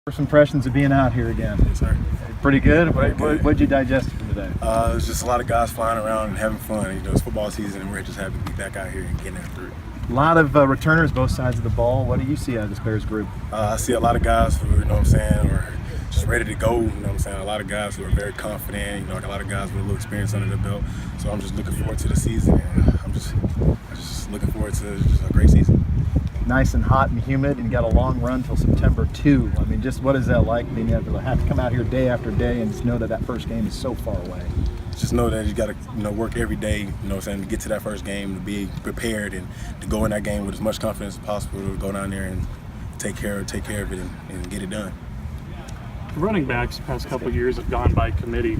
First impressions of being out here again? Yes, sir. Pretty good? What'd you digest from today? It was just a lot of guys flying around and having fun. You know, it's football season, and we're just happy to be back out here and getting after it. A lot of returners, both sides of the ball. What do you see out of this Bears group? I see a lot of guys who, you know what I'm saying, are just ready to go. You know what I'm saying? A lot of guys who are very confident. You know, a lot of guys with a little experience under their belt. So I'm just looking forward to the season. And I'm just looking forward to just a great season. Nice and hot and humid, and you got a long run till September 2. I mean, just what is that like, being able to have to come out here day after day and just know that first game is so far away? Just know that you got to, work every day, you know what I'm saying, to get to that first game, to be prepared and to go in that game with as much confidence as possible, to go down there and take care of it and get it done. The running backs the past couple of years have gone by committee.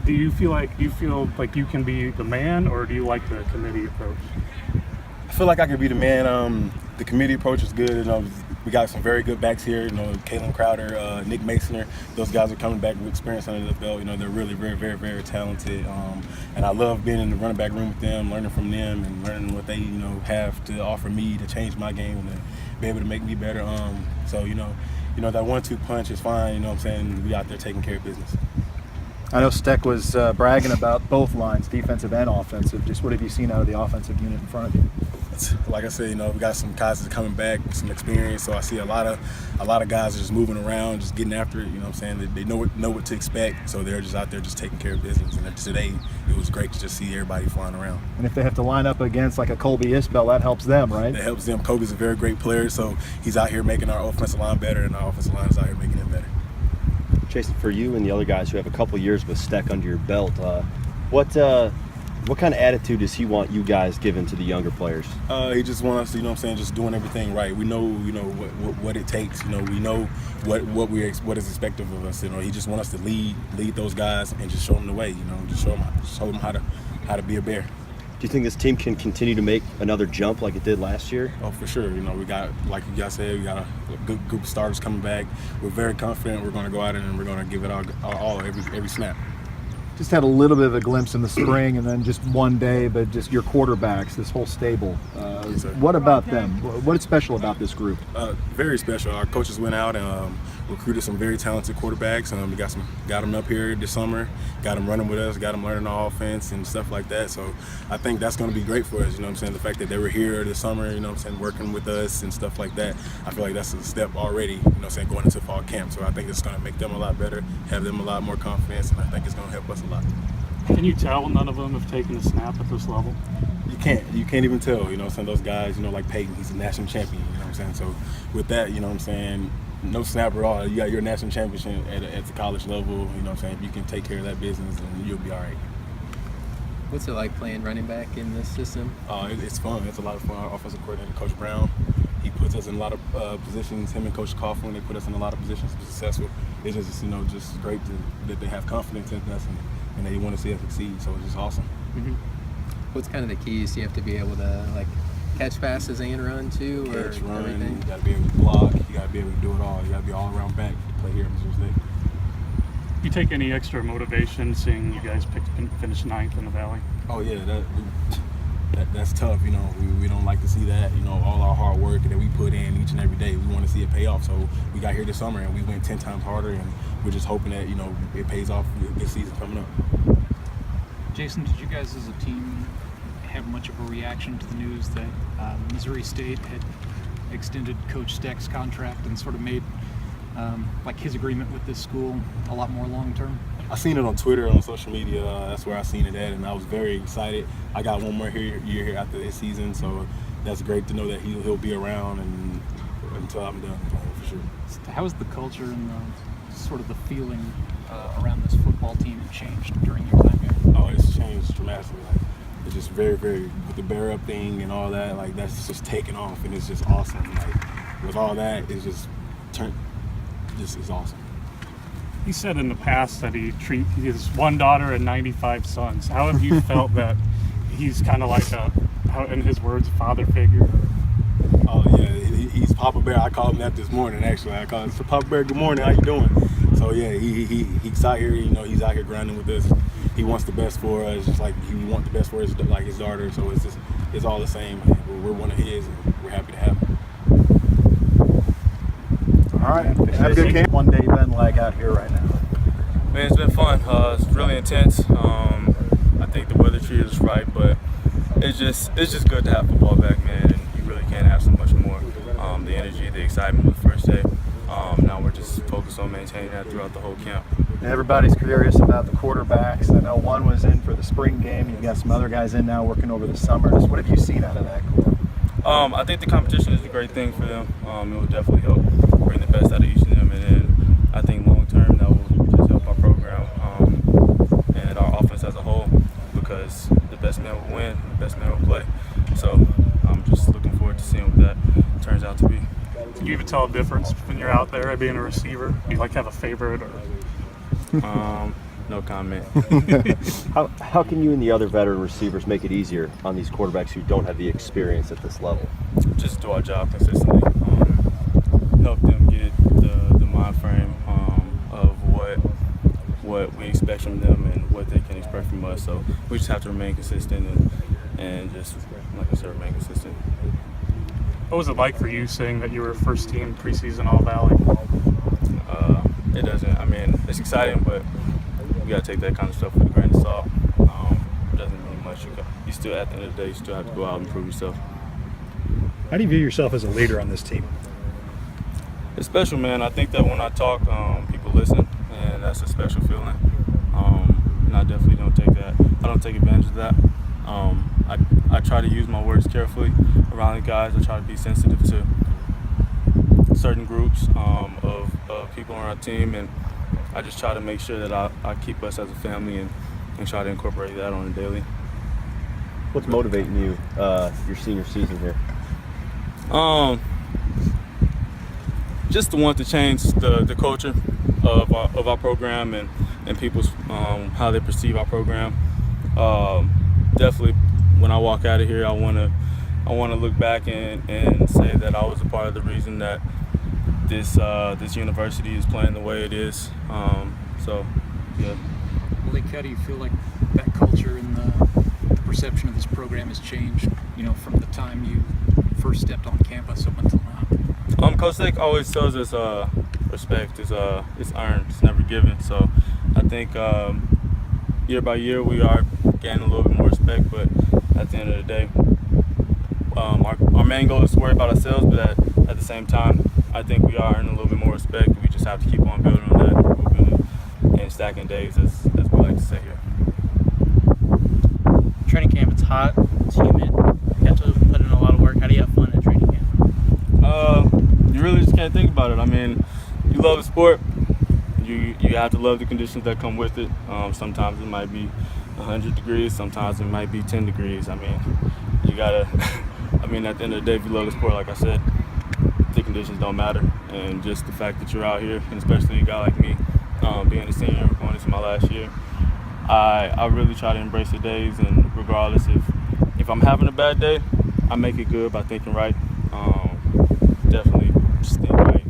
Do you feel like you can be the man, or do you like the committee approach? I feel like I could be the man. The committee approach is good. You know, we got some very good backs here. You know, Kalen Crowder, Nick Masoner. Those guys are coming back with experience under the belt. You know, they're really very, very, very talented. And I love being in the running back room with them, learning from them, and learning what they, have to offer me to change my game and to be able to make me better. So that 1-2 punch is fine. You know what I'm saying? We out there taking care of business. I know Steck was bragging about both lines, defensive and offensive. Just what have you seen out of the offensive unit in front of you? Like I said, we got some guys that are coming back with some experience. So I see a lot of guys are just moving around, just getting after it. You know what I'm saying? They know what to expect. So they're just out there just taking care of business. And today, it was great to just see everybody flying around. And if they have to line up against like a Colby Isbell, that helps them, right? That helps them. Kobe's a very great player, so he's out here making our offensive line better, and our offensive line is out here making it better. Jason, for you and the other guys who have a couple years with Steck under your belt, what kind of attitude does he want you guys giving to the younger players? He just wants us, just doing everything right. We know, what it takes. We know what is expected of us. He just wants us to lead those guys and just show them the way. Just show them how to be a Bear. Do you think this team can continue to make another jump like it did last year? Oh, for sure. We got, like you guys said, we got a good group of starters coming back. We're very confident. We're going to go out and we're going to give it our all every snap. Just had a little bit of a glimpse in the spring, and then just one day, but just your quarterbacks, this whole stable. Yes, what about them? What is special about this group? Very special. Our coaches went out and recruited some very talented quarterbacks. We got them up here this summer, got them running with us, got them learning our offense and stuff like that. So I think that's going to be great for us. The fact that they were here this summer, working with us and stuff like that. I feel like that's a step already, going into fall camp. So I think it's going to make them a lot better, have them a lot more confidence, and I think it's going to help us a lot. Can you tell none of them have taken a snap at this level? You can't even tell. Some of those guys, like Peyton, he's a national champion. So with that, no snap at all. You got your national championship at the college level. If you can take care of that business, then you'll be all right. What's it like playing running back in this system? It's fun. It's a lot of fun. Our offensive coordinator, Coach Brown, he puts us in a lot of positions. Him and Coach Coughlin, they put us in a lot of positions to be successful. It's just, just great that they have confidence in us and they want to see us succeed. So it's just awesome. Mm-hmm. What's kind of the keys? You have to be able to catch passes and run too, or catch, run. Everything? You got to be able to block. You got to be able to do it all. You got to be all around back to play here at Missouri State. You take any extra motivation seeing you guys finish 9th in the Valley? Oh yeah, that's tough. We don't like to see that. All our hard work that we put in each and every day, we want to see it pay off. So we got here this summer and we went 10 times harder, and we're just hoping that it pays off this season coming up. Jason, did you guys as a team have much of a reaction to the news that Missouri State had extended Coach Steck's contract and sort of made his agreement with this school a lot more long-term? I seen it on Twitter, on social media. That's where I seen it at, and I was very excited. I got one more year here after this season, so that's great to know that he'll be around and until I'm done, for sure. How has the culture and the feeling around this football team changed during your time here? Oh, it's changed dramatically. It's just very, very, with the Bear Up thing and all that, that's just taking off, and it's just awesome. With all that, it's just is awesome. He said in the past that he has one daughter and 95 sons. How have you felt that he's kind of like in his words, father figure? Oh yeah, he's Papa Bear. I called him that this morning. Actually, I called him, Papa Bear. Good morning. How you doing? So yeah, he's out here. He's out here grinding with us. He wants the best for us, just like he wants the best for his daughter. So it's all the same. We're one of his, and we're happy to have him. All right. right. Have a good camp. One day been like out here right now. Man, it's been fun. It's really intense. I think the weather treated us right, but it's just good to have football back, man. And you really can't have so much more. The energy, the excitement of the first day. Now we're just focused on maintaining that throughout the whole camp. Everybody's curious about the quarterbacks. I know one was in for the spring game. You've got some other guys in now working over the summer. Just what have you seen out of that core? I think the competition is a great thing for them. It will definitely help bring the best out of each of them, and then I think long term that will just help our program and our offense as a whole, because the best man will win, the best man will play. So I'm just looking forward to seeing what that turns out to be. Can you even tell a difference when you're out there being a receiver? Do you like have a favorite or? No comment. How can you and the other veteran receivers make it easier on these quarterbacks who don't have the experience at this level? Just do our job consistently. Help them get the mind frame of what we expect from them and what they can expect from us. So we just have to remain consistent and just, like I said, remain consistent. What was it like for you saying that you were first team preseason All Valley? It doesn't. I mean, it's exciting, but you gotta take that kind of stuff with a grain of salt. It doesn't mean much. You still, at the end of the day, you still have to go out and prove yourself. How do you view yourself as a leader on this team? It's special, man. I think that when I talk, people listen, and that's a special feeling. And I definitely don't take that. I don't take advantage of that. I try to use my words carefully around the guys. I try to be sensitive to certain groups of people on our team, and I just try to make sure that I keep us as a family and try to incorporate that on a daily. What's motivating you your senior season here? Just to want to change the culture of our program and people's how they perceive our program. Definitely, when I walk out of here, I want to look back and say that I was a part of the reason that this university is playing the way it is. So, yeah. Malik, how do you feel like that culture and the perception of this program has changed, from the time you first stepped on campus up until now? Coach Dick always tells us respect is earned, it's never given. So I think year by year we are gaining a little bit more respect, but at the end of the day, our main goal is to worry about ourselves, but at the same time, I think we are earning a little bit more respect. We just have to keep on building on that, improving and stacking days, as we like to say here. Training camp, it's hot, it's humid. You have to put in a lot of work. How do you have fun at training camp? You really just can't think about it. I mean, you love the sport. You have to love the conditions that come with it. Sometimes it might be 100 degrees. Sometimes it might be 10 degrees. I mean, you gotta. I mean, at the end of the day, if you love the sport, like I said, the conditions don't matter. And just the fact that you're out here, and especially a guy like me, being a senior, going into my last year, I really try to embrace the days. And regardless if I'm having a bad day, I make it good by thinking right. Definitely just think right.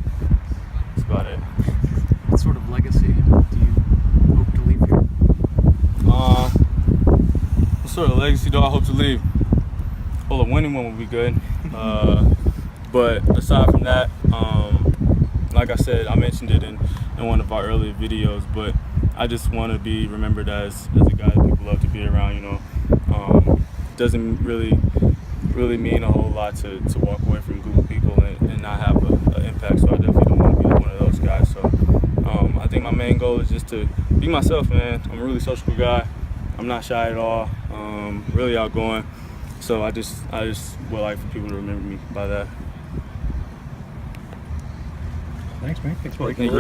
That's about it. What sort of legacy do you hope to leave here? What sort of legacy do I hope to leave? Well, a winning one would be good. But aside from that, like I said, I mentioned it in one of our earlier videos, but I just want to be remembered as a guy that people love to be around, Doesn't really mean a whole lot to walk away from a group of people and not have an impact, so I definitely don't want to be one of those guys. So I think my main goal is just to be myself, man. I'm a really sociable guy. I'm not shy at all. Really outgoing. So I just would like for people to remember me by that. Thanks, man. Thanks for Thank you, guys.